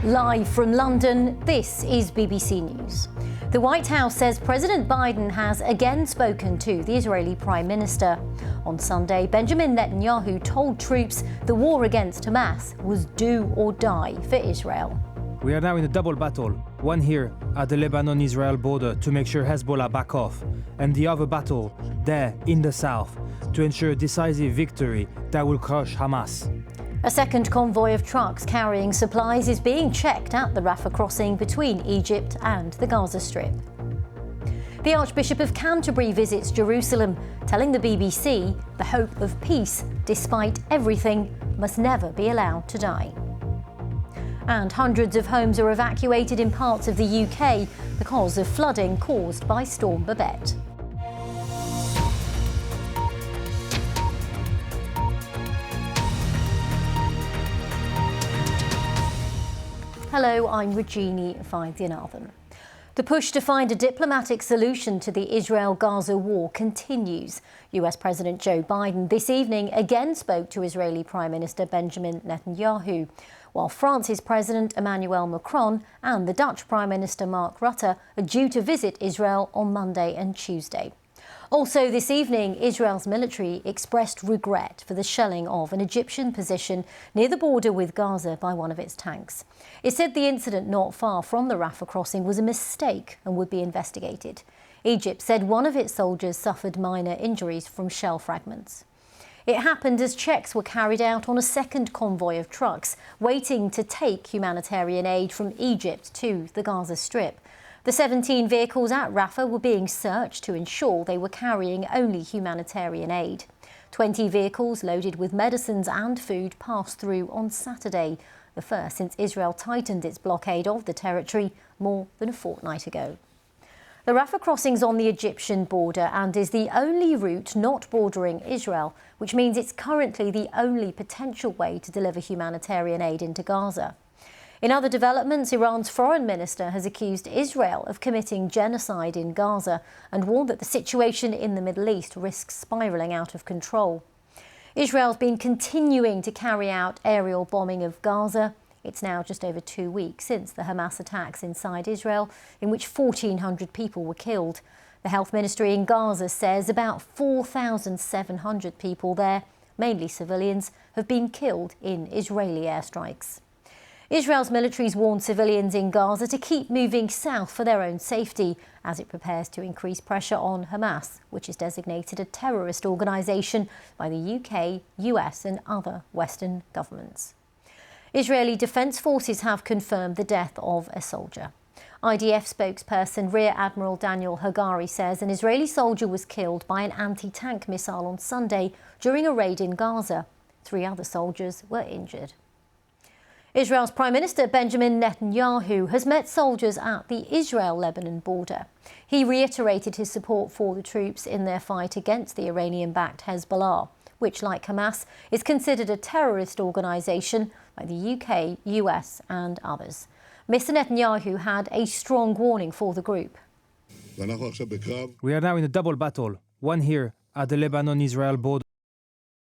Live from London, this is BBC News. The White House says President Biden has again spoken to the Israeli Prime Minister. On Sunday, Benjamin Netanyahu told troops the war against Hamas was do or die for Israel. We are now in a double battle, one here at the Lebanon-Israel border to make sure Hezbollah back off, and the other battle there in the south to ensure a decisive victory that will crush Hamas. A second convoy of trucks carrying supplies is being checked at the Rafah crossing between Egypt and the Gaza Strip. The Archbishop of Canterbury visits Jerusalem, telling the BBC the hope of peace, despite everything, must never be allowed to die. And hundreds of homes are evacuated in parts of the UK because of flooding caused by Storm Babette. Hello, I'm Rajini Vaidyanathan. The push to find a diplomatic solution to the Israel-Gaza war continues. US President Joe Biden this evening again spoke to Israeli Prime Minister Benjamin Netanyahu, while France's President Emmanuel Macron and the Dutch Prime Minister Mark Rutte are due to visit Israel on Monday and Tuesday. Also this evening, Israel's military expressed regret for the shelling of an Egyptian position near the border with Gaza by one of its tanks. It said the incident not far from the Rafah crossing was a mistake and would be investigated. Egypt said one of its soldiers suffered minor injuries from shell fragments. It happened as checks were carried out on a second convoy of trucks waiting to take humanitarian aid from Egypt to the Gaza Strip. The 17 vehicles at Rafah were being searched to ensure they were carrying only humanitarian aid. 20 vehicles loaded with medicines and food passed through on Saturday, the first since Israel tightened its blockade of the territory more than a fortnight ago. The Rafah crossing's on the Egyptian border and is the only route not bordering Israel, which means it's currently the only potential way to deliver humanitarian aid into Gaza. In other developments, Iran's foreign minister has accused Israel of committing genocide in Gaza and warned that the situation in the Middle East risks spiralling out of control. Israel's been continuing to carry out aerial bombing of Gaza. It's now just over 2 weeks since the Hamas attacks inside Israel, in which 1,400 people were killed. The health ministry in Gaza says about 4,700 people there, mainly civilians, have been killed in Israeli airstrikes. Israel's military's warned civilians in Gaza to keep moving south for their own safety as it prepares to increase pressure on Hamas, which is designated a terrorist organisation by the UK, US and other Western governments. Israeli defence forces have confirmed the death of a soldier. IDF spokesperson Rear Admiral Daniel Hagari says an Israeli soldier was killed by an anti-tank missile on Sunday during a raid in Gaza. 3 other soldiers were injured. Israel's Prime Minister Benjamin Netanyahu has met soldiers at the Israel-Lebanon border. He reiterated his support for the troops in their fight against the Iranian-backed Hezbollah, which, like Hamas, is considered a terrorist organisation by the UK, US and others. Mr Netanyahu had a strong warning for the group. We are now in a double battle, one here at the Lebanon-Israel border.